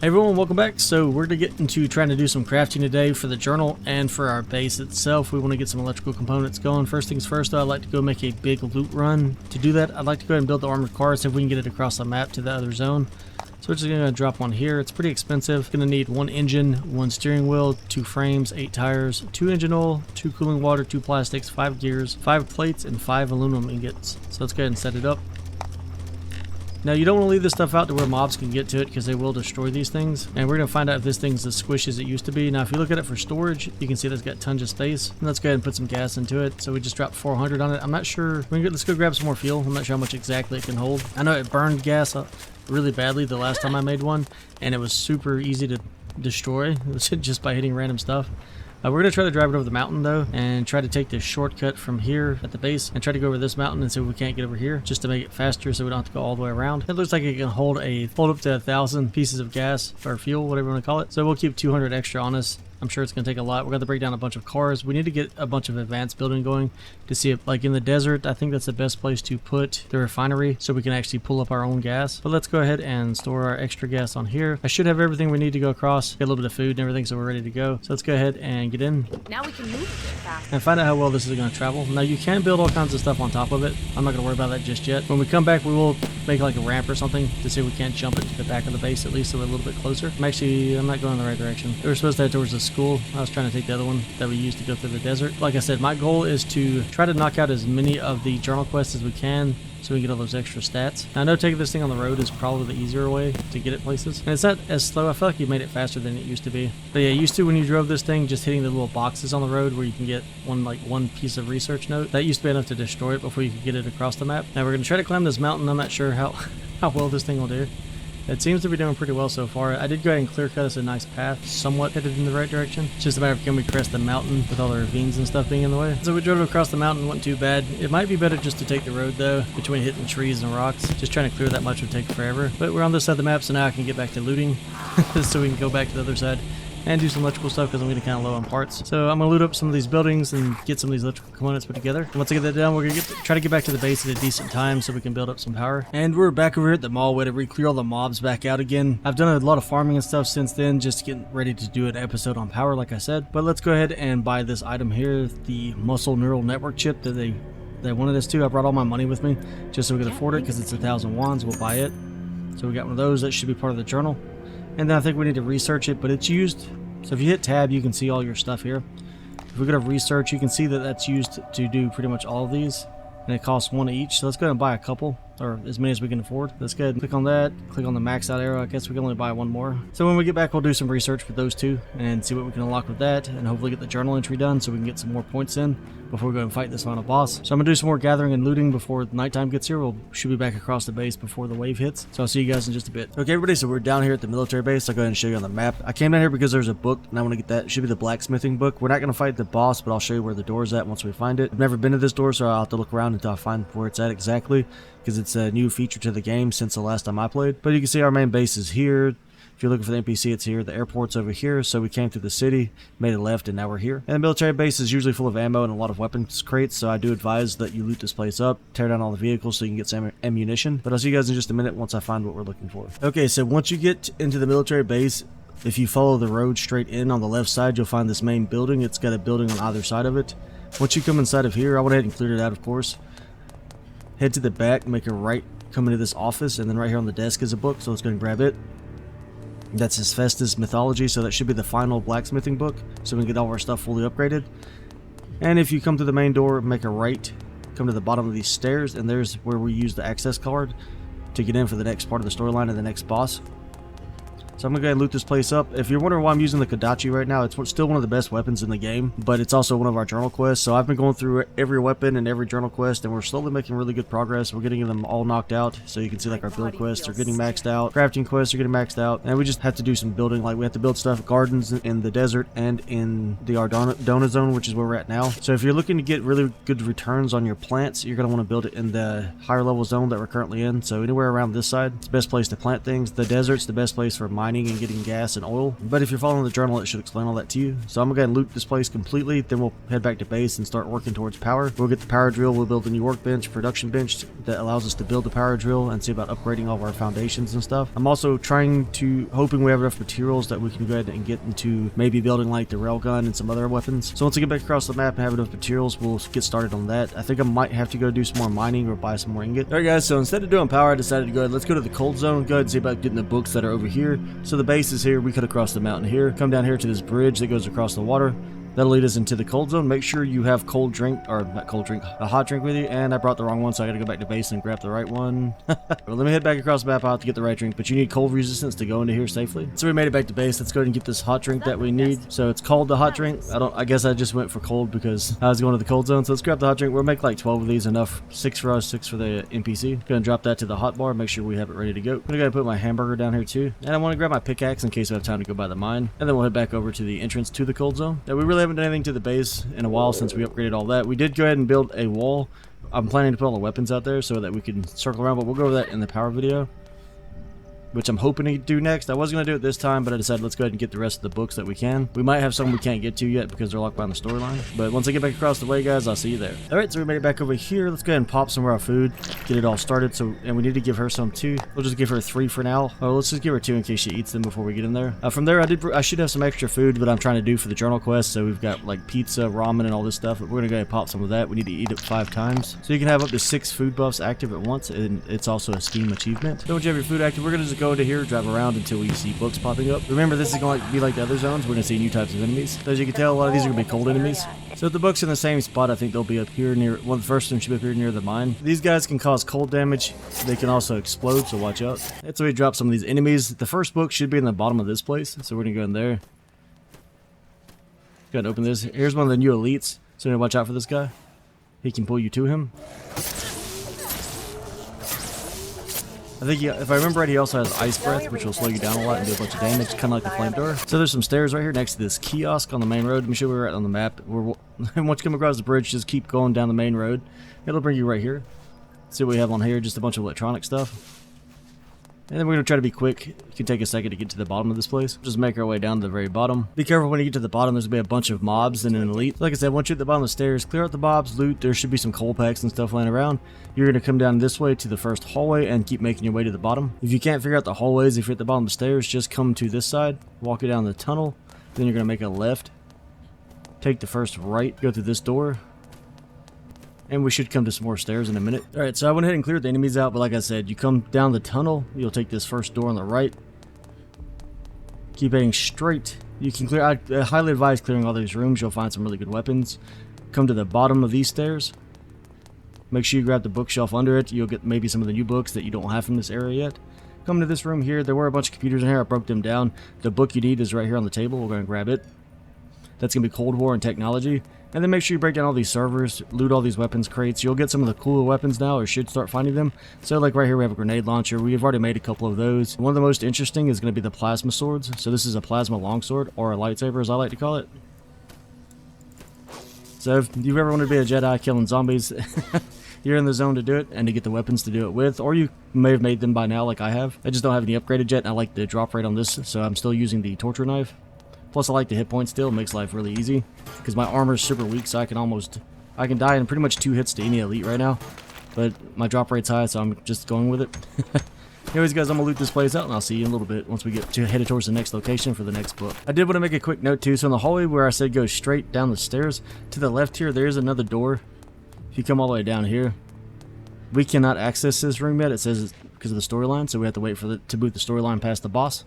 Hey everyone, welcome back. So we're going to get into trying to do some crafting today for the journal and for our base itself. We want to get some electrical components going. First things first, though, I'd like to go make a big loot run. To do that, I'd like to go ahead and build the armored car, see if we can get it across the map to the other zone. So we're just going to drop one here. It's pretty expensive. Going to need one engine, one steering wheel, 2 frames, 8 tires, 2 engine oil, 2 cooling water, 2 plastics, 5 gears, 5 plates, and 5 aluminum ingots. So let's go ahead and set it up. Now you don't want to leave this stuff out to where mobs can get to it because they will destroy these things. And we're going to find out if this thing's as squishy as it used to be. Now if you look at it for storage, you can see that it's got tons of space. And let's go ahead and put some gas into it. So we just dropped 400 on it. I'm not sure. Let's go grab some more fuel. I'm not sure how much exactly it can hold. I know it burned gas really badly the last time I made one. And it was super easy to destroy just by hitting random stuff. We're going to try to drive it over the mountain though and try to take this shortcut from here at the base and try to go over this mountain and see if we can't get over here just to make it faster so we don't have to go all the way around. It looks like it can hold up to 1,000 pieces of gas or fuel, whatever you want to call it. So we'll keep 200 extra on us. I'm sure it's going to take a lot. We're going to break down a bunch of cars. We need to get a bunch of advanced building going to see if, like in the desert, I think that's the best place to put the refinery so we can actually pull up our own gas. But let's go ahead and store our extra gas on here. I should have everything we need to go across. Get a little bit of food and everything so we're ready to go. So let's go ahead and get in. Now we can move a bit faster. And find out how well this is going to travel. Now you can build all kinds of stuff on top of it. I'm not going to worry about that just yet. When we come back, we will make like a ramp or something to see if we can't jump it to the back of the base at least so we're a little bit closer. I'm not going in the right direction. We were supposed to head towards the school. I was trying to take the other one that we used to go through the desert. Like I said, my goal is to try to knock out as many of the journal quests as we can so we can get all those extra stats. Now, I know taking this thing on the road is probably the easier way to get it places. And it's not as slow. I feel like you made it faster than it used to be. But yeah, used to when you drove this thing, just hitting the little boxes on the road where you can get one piece of research note. That used to be enough to destroy it before you could get it across the map. Now we're going to try to climb this mountain. I'm not sure how well this thing will do. It seems to be doing pretty well so far. I did go ahead and clear cut us a nice path, somewhat headed in the right direction. It's just a matter of can we crest the mountain with all the ravines and stuff being in the way. So we drove across the mountain, wasn't too bad. It might be better just to take the road though, between hitting trees and rocks. Just trying to clear that much would take forever. But we're on this side of the map, so now I can get back to looting so we can go back to the other side and do some electrical stuff because I'm getting kind of low on parts. So I'm going to loot up some of these buildings and get some of these electrical components put together. And once I get that done, we're going to try to get back to the base at a decent time so we can build up some power. And we're back over here at the mall. We had to re-clear all the mobs back out again. I've done a lot of farming and stuff since then, just getting ready to do an episode on power like I said. But let's go ahead and buy this item here, the muscle neural network chip that they wanted us to. I brought all my money with me just so we could afford it because it's 1,000 wands. We'll buy it. So we got one of those. That should be part of the journal. And then I think we need to research it, but it's used. So if you hit tab, you can see all your stuff here. If we go to research, you can see that that's used to do pretty much all of these. And it costs 1 each. So let's go ahead and buy a couple, or as many as we can afford. Let's go ahead and click on that. Click on the max out arrow. I guess we can only buy 1 more. So when we get back, we'll do some research with those 2 and see what we can unlock with that. And hopefully get the journal entry done so we can get some more points in before we go and fight this final boss. So I'm going to do some more gathering and looting before nighttime gets here. We should be back across the base before the wave hits. So I'll see you guys in just a bit. Okay, everybody, so we're down here at the military base. I'll go ahead and show you on the map. I came down here because there's a book, and I want to get that. It should be the blacksmithing book. We're not going to fight the boss, but I'll show you where the door's at once we find it. I've never been to this door, so I'll have to look around until I find where it's at exactly, because it's a new feature to the game since the last time I played. But you can see our main base is here. If you're looking for the NPC, it's here. The airport's over here. So we came through the city, made a left, and now we're here. And the military base is usually full of ammo and a lot of weapons crates. So I do advise that you loot this place up, tear down all the vehicles so you can get some ammunition. But I'll see you guys in just a minute once I find what we're looking for. Okay, so once you get into the military base, if you follow the road straight in on the left side, you'll find this main building. It's got a building on either side of it. Once you come inside of here, I went ahead and cleared it out, of course. Head to the back, make a right, come into this office, and then right here on the desk is a book. So let's go and grab it. That's his Festus Mythology, so that should be the final blacksmithing book, so we can get all our stuff fully upgraded. And if you come to the main door, make a right, come to the bottom of these stairs, and there's where we use the access card to get in for the next part of the storyline and the next boss. So I'm going to go ahead and loot this place up. If you're wondering why I'm using the Kodachi right now, it's still one of the best weapons in the game, but it's also one of our journal quests. So I've been going through every weapon and every journal quest, and we're slowly making really good progress. We're getting them all knocked out. So you can see like our build quests are getting maxed out, crafting quests are getting maxed out, and we just have to do some building. Like we have to build stuff, gardens in the desert and in the Ardona zone, which is where we're at now. So if you're looking to get really good returns on your plants, you're going to want to build it in the higher level zone that we're currently in. So anywhere around this side, it's the best place to plant things. The desert's the best place for mining mining and getting gas and oil. But if you're following the journal, it should explain all that to you. So I'm gonna go ahead and loot this place completely, then we'll head back to base and start working towards power. We'll get the power drill, we'll build a new workbench, production bench that allows us to build the power drill and see about upgrading all of our foundations and stuff. I'm also hoping we have enough materials that we can go ahead and get into maybe building like the railgun and some other weapons. So once I get back across the map and have enough materials, we'll get started on that. I think I might have to go do some more mining or buy some more ingot. Alright guys, so instead of doing power, I decided to go ahead, let's go to the cold zone, go ahead and see about getting the books that are over here. So the base is here, we could have crossed the mountain here, come down here to this bridge that goes across the water. That'll lead us into the cold zone. Make sure you have cold drink, or not cold drink, a hot drink with you. And I brought the wrong one, so I gotta go back to base and grab the right one. Well, let me head back across the map out to get the right drink, but you need cold resistance to go into here safely. So we made it back to base. Let's go ahead and get this hot drink that we need. So it's called the hot drink. I guess I just went for cold because I was going to the cold zone. So let's grab the hot drink. We'll make like 12 of these, enough. 6 for us, 6 for the NPC. Gonna drop that to the hot bar, make sure we have it ready to go. I'm gonna go put my hamburger down here too. And I want to grab my pickaxe in case I have time to go by the mine. And then we'll head back over to the entrance to the cold zone. Now we really haven't done anything to the base in a while since we upgraded all that. We did go ahead and build a wall. I'm planning to put all the weapons out there so that we can circle around, but we'll go over that in the power video, which I'm hoping to do next. I was going to do it this time, but I decided let's go ahead and get the rest of the books that we can. We might have some we can't get to yet because they're locked behind the storyline. But once I get back across the way, guys, I'll see you there. Alright, so we made it back over here. Let's go ahead and pop some of our food, get it all started. And we need to give her some too. We'll just give her 3 for now. Oh, let's just give her 2 in case she eats them before we get in there. From there, I should have some extra food, but I'm trying to do for the journal quest. So we've got like pizza, ramen, and all this stuff. But we're going to go ahead and pop some of that. We need to eat it 5 times. So you can have up to 6 food buffs active at once, and it's also a Steam achievement. So once you have your food active, we're going to just go into here, drive around until we see books popping up. Remember, this is going to be like the other zones. We're going to see new types of enemies. So as you can tell, a lot of these are going to be cold enemies. So if the book's in the same spot, I think they'll be up here near, well, the first one should be up here near the mine. These guys can cause cold damage. They can also explode, so watch out. That's why we drop some of these enemies. The first book should be in the bottom of this place, so we're going to go in there. Go ahead and open this. Here's one of the new elites, so you need to watch out for this guy. He can pull you to him. I think, if I remember right, he also has Ice Breath, which will slow you down a lot and do a bunch of damage, kind of like the Flamethrower. So there's some stairs right here next to this kiosk on the main road. Let me show you where we're at on the map. Once you come across the bridge, just keep going down the main road. It'll bring you right here. See what we have on here, just a bunch of electronic stuff. And then we're going to try to be quick. It can take a second to get to the bottom of this place. Just make our way down to the very bottom. Be careful when you get to the bottom. There's going to be a bunch of mobs and an elite. Like I said, once you're at the bottom of the stairs, clear out the mobs, loot. There should be some coal packs and stuff laying around. You're going to come down this way to the first hallway and keep making your way to the bottom. If you can't figure out the hallways, if you're at the bottom of the stairs, just come to this side, walk it down the tunnel. Then you're going to make a left. Take the first right, go through this door. And we should come to some more stairs in a minute. Alright, so I went ahead and cleared the enemies out, but like I said, you come down the tunnel, you'll take this first door on the right. Keep heading straight. You can clear, I highly advise clearing all these rooms, you'll find some really good weapons. Come to the bottom of these stairs. Make sure you grab the bookshelf under it, you'll get maybe some of the new books that you don't have from this area yet. Come to this room here, there were a bunch of computers in here, I broke them down. The book you need is right here on the table, we're going to grab it. That's going to be Cold War and Technology. And then make sure you break down all these servers, loot all these weapons crates. You'll get some of the cooler weapons now, or should start finding them. So like right here we have a grenade launcher. We've already made a couple of those. One of the most interesting is going to be the plasma swords. So this is a plasma longsword, or a lightsaber as I like to call it. So if you've ever wanted to be a Jedi killing zombies, you're in the zone to do it, and to get the weapons to do it with. Or you may have made them by now like I have. I just don't have any upgraded yet, and I like the drop rate on this, so I'm still using the torture knife. Plus, I like the hit points still. It makes life really easy. Because my armor is super weak, so I can die in pretty much 2 hits to any elite right now. But my drop rate's high, so I'm just going with it. Anyways, guys, I'm going to loot this place out, and I'll see you in a little bit once we get headed towards the next location for the next book. I did want to make a quick note, too. So in the hallway where I said go straight down the stairs, to the left here, there's another door. If you come all the way down here, we cannot access this room yet. It says it's because of the storyline, so we have to wait for to boot the storyline past the boss.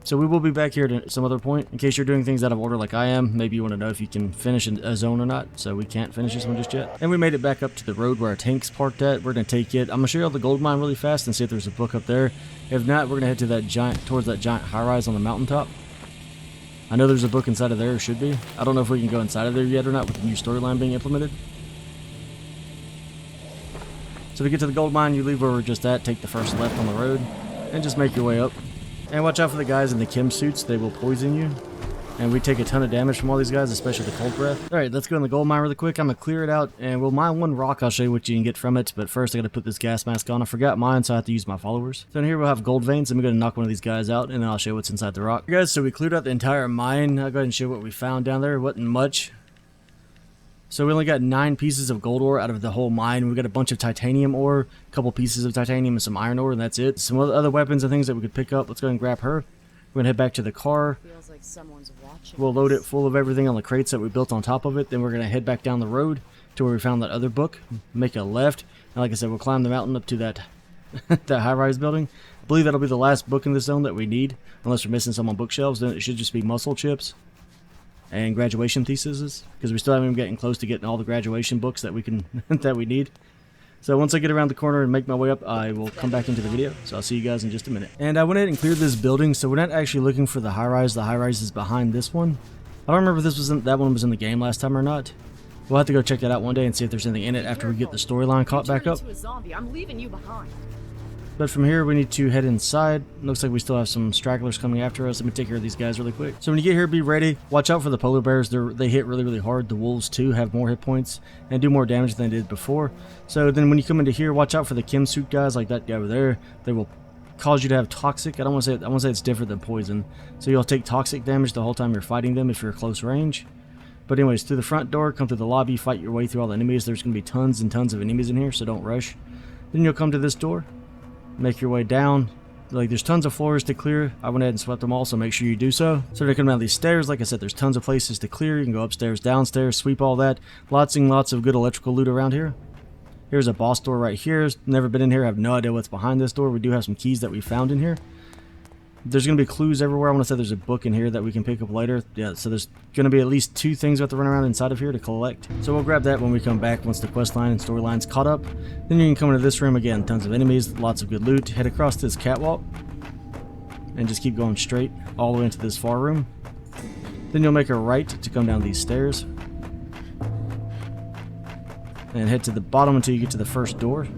So we will be back here at some other point. In case you're doing things out of order like I am, maybe you want to know if you can finish a zone or not. So we can't finish this one just yet. And we made it back up to the road where our tank's parked at. We're going to take it. I'm going to show you all the gold mine really fast and see if there's a book up there. If not, we're going to head to that towards that giant high-rise on the mountaintop. I know there's a book inside of there, or should be. I don't know if we can go inside of there yet or not with the new storyline being implemented. So to get to the gold mine, you leave where we're just at, take the first left on the road, and just make your way up. And watch out for the guys in the chem suits, they will poison you. And we take a ton of damage from all these guys, especially the cold breath. Alright, let's go in the gold mine really quick. I'm going to clear it out, and we'll mine one rock. I'll show you what you can get from it. But first, I got to put this gas mask on. I forgot mine, so I have to use my followers. So in here, we'll have gold veins. I'm going to knock one of these guys out, and then I'll show you what's inside the rock. Guys, so we cleared out the entire mine. I'll go ahead and show you what we found down there. It wasn't much. So we only got 9 pieces of gold ore out of the whole mine. We got a bunch of titanium ore, a couple pieces of titanium and some iron ore, and that's it. Some other weapons and things that we could pick up. Let's go ahead and grab her. We're gonna head back to the car. Feels like someone's watching. We'll load it full of everything on the crates that we built on top of it. Then we're gonna head back down the road to where we found that other book. Make a left, and like I said, we'll climb the mountain up to that that high-rise building. I believe that'll be the last book in this zone that we need, unless we're missing some on bookshelves. Then it should just be muscle chips and graduation theses, because we still haven't even getting close to getting all the graduation books that we can that we need. So once I get around the corner and make my way up, I will come back into the video. So I'll see you guys in just a minute. And I went ahead and cleared this building, so we're not actually looking for the high-rise. The high-rise is behind this one. I don't remember if this was that one was in the game last time or not. We'll have to go check that out one day and see if there's anything in it after we get the storyline caught back up. I'm leaving you behind. But from here, we need to head inside. Looks like we still have some stragglers coming after us. Let me take care of these guys really quick. So when you get here, be ready. Watch out for the polar bears. They hit really, really hard. The wolves, too, have more hit points and do more damage than they did before. So then when you come into here, watch out for the chem suit guys like that guy over there. They will cause you to have toxic. I want to say it's different than poison. So you'll take toxic damage the whole time you're fighting them if you're close range. But anyways, through the front door, come through the lobby, fight your way through all the enemies. There's going to be tons and tons of enemies in here, so don't rush. Then you'll come to this door. Make your way down. Like, there's tons of floors to clear. I went ahead and swept them all, so make sure you do so. So to come down these stairs, like I said, there's tons of places to clear. You can go upstairs, downstairs, sweep all that. Lots and lots of good electrical loot around here. Here's a boss door right here. Never been in here. I have no idea what's behind this door. We do have some keys that we found in here. There's going to be clues everywhere. I want to say there's a book in here that we can pick up later. Yeah, so there's going to be at least 2 things we have to run around inside of here to collect. So we'll grab that when we come back once the quest line and storyline's caught up. Then you can come into this room again. Tons of enemies, lots of good loot. Head across this catwalk and just keep going straight all the way into this far room. Then you'll make a right to come down these stairs. And head to the bottom until you get to the first door.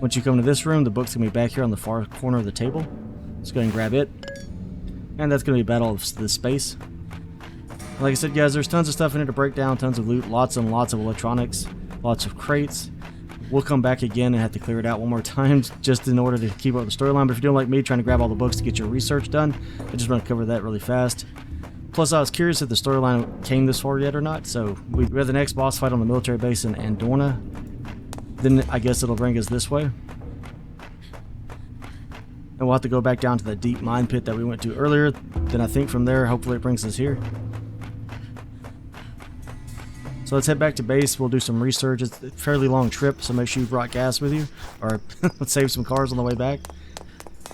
Once you come to this room, the book's going to be back here on the far corner of the table. Let's go ahead and grab it. And that's going to be Battle of the Space. Like I said, guys, there's tons of stuff in here to break down, tons of loot, lots and lots of electronics, lots of crates. We'll come back again and have to clear it out one more time just in order to keep up the storyline. But if you're doing like me, trying to grab all the books to get your research done, I just want to cover that really fast. Plus, I was curious if the storyline came this far yet or not. So we have the next boss fight on the military base in Andorna. Then I guess it'll bring us this way. And we'll have to go back down to the deep mine pit that we went to earlier. Then I think from there, hopefully it brings us here. So let's head back to base. We'll do some research. It's a fairly long trip, so make sure you brought gas with you. Or let's save some cars on the way back.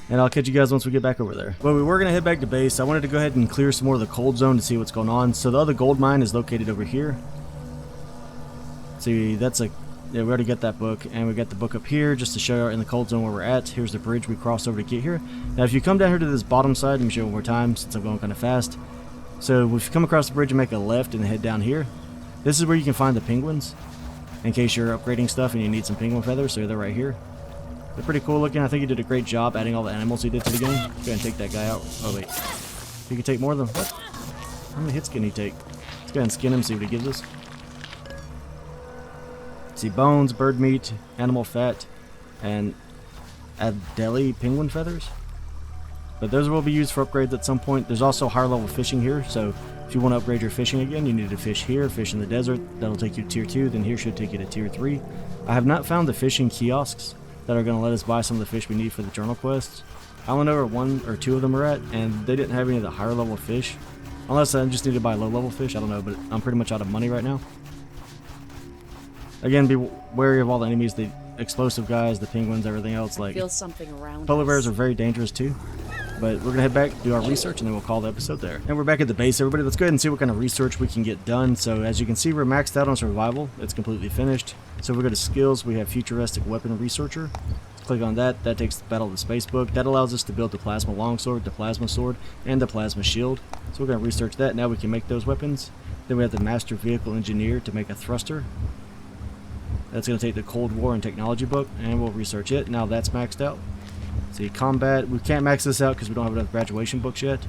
And I'll catch you guys once we get back over there. Well, we were going to head back to base. I wanted to go ahead and clear some more of the cold zone to see what's going on. So the other gold mine is located over here. See, that's a... Yeah, we already got that book, and we got the book up here just to show you in the cold zone where we're at. Here's the bridge we crossed over to get here. Now, if you come down here to this bottom side, let me show you one more time since I'm going kind of fast. So, if you come across the bridge and make a left and head down here, this is where you can find the penguins in case you're upgrading stuff and you need some penguin feathers. So, they're right here. They're pretty cool looking. I think you did a great job adding all the animals you did to the game. Go ahead and take that guy out. Oh, wait. You can take more of them. What? How many hits can he take? Let's go ahead and skin him, see what he gives us. See, bones, bird meat, animal fat, and Adeli penguin feathers. But those will be used for upgrades at some point. There's also higher level fishing here, so if you want to upgrade your fishing again, you need to fish here, fish in the desert. That'll take you to tier 2, then here should take you to tier 3. I have not found the fishing kiosks that are going to let us buy some of the fish we need for the journal quests. I only know where 1 or 2 of them are at, and they didn't have any of the higher level fish. Unless I just need to buy low level fish, I don't know, but I'm pretty much out of money right now. Again, be wary of all the enemies, the explosive guys, the penguins, everything else. Like, feel something around polar bears are very dangerous too. But we're gonna head back, do our research, and then we'll call the episode there. And we're back at the base, everybody. Let's go ahead and see what kind of research we can get done. So as you can see, we're maxed out on survival. It's completely finished. So if we go to skills, we have futuristic weapon researcher. Click on that. That takes the Battle of the Space book. That allows us to build the plasma longsword, the plasma sword, and the plasma shield. So we're gonna research that. Now we can make those weapons. Then we have the master vehicle engineer to make a thruster. That's going to take the Cold War and Technology book, and we'll research it. Now that's maxed out. So See, combat, we can't max this out because we don't have enough graduation books yet.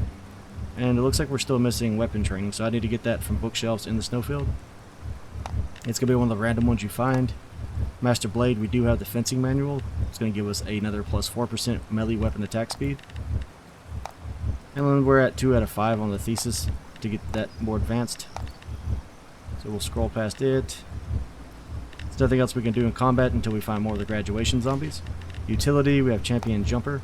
And it looks like we're still missing weapon training, so I need to get that from bookshelves in the snowfield. It's going to be one of the random ones you find. Master Blade, we do have the fencing manual. It's going to give us another plus 4% melee weapon attack speed. And then we're at 2 out of 5 on the thesis to get that more advanced. So we'll scroll past it. There's nothing else we can do in combat until we find more of the graduation zombies. Utility, we have Champion Jumper.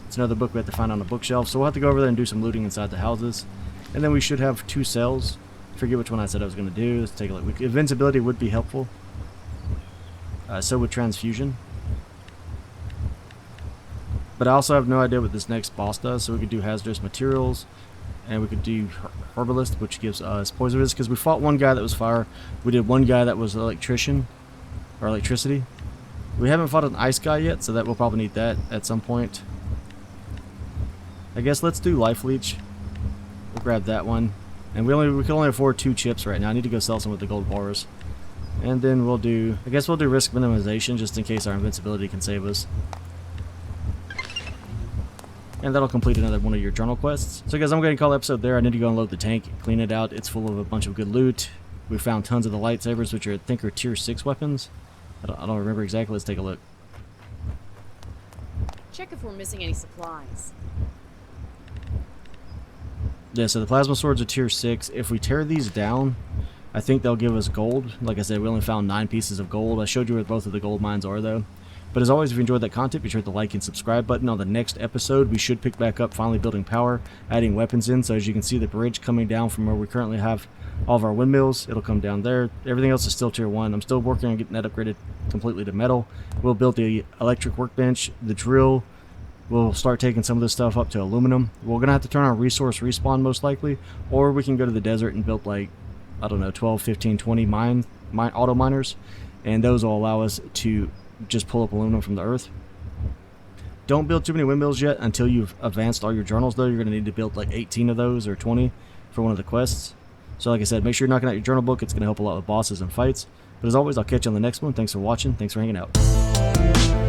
It's another book we have to find on a bookshelf, so we'll have to go over there and do some looting inside the houses. And then we should have 2 cells. Forget which one I said I was going to do. Let's take a look. Invincibility would be helpful. So would Transfusion. But I also have no idea what this next boss does, so we could do Hazardous Materials. And we could do Herbalist, which gives us Poison Resist, because we fought one guy that was fire. We did one guy that was electrician, or electricity. We haven't fought an ice guy yet, so that we'll probably need that at some point. I guess let's do Life Leech. We'll grab that one. And we can only afford 2 chips right now. I need to go sell some with the gold bars. And then we'll do, I guess we'll do risk minimization just in case our invincibility can save us. And that'll complete another one of your journal quests. So guys, I'm going to call the episode there. I need to go unload the tank, clean it out. It's full of a bunch of good loot. We found tons of the lightsabers, which I think are tier 6 weapons. I don't remember exactly. Let's take a look. Check if we're missing any supplies. Yeah, so the plasma swords are tier 6. If we tear these down, I think they'll give us gold. Like I said, we only found 9 pieces of gold. I showed you where both of the gold mines are, though. But as always, if you enjoyed that content, be sure to hit the like and subscribe button. On the next episode, we should pick back up finally building power, adding weapons in. So as you can see, the bridge coming down from where we currently have all of our windmills, it'll come down there. Everything else is still tier 1. I'm still working on getting that upgraded completely to metal. We'll build the electric workbench, the drill. We'll start taking some of this stuff up to aluminum. We're going to have to turn on resource respawn most likely, or we can go to the desert and build like, I don't know, 12, 15, 20 auto miners, and those will allow us to just pull up aluminum from the earth. Don't build too many windmills yet until you've advanced all your journals, though. You're going to need to build like 18 of those or 20 for one of the quests. So like I said, make sure you're knocking out your journal book. It's going to help a lot with bosses and fights. But as always, I'll catch you on the next one. Thanks for watching. Thanks for hanging out.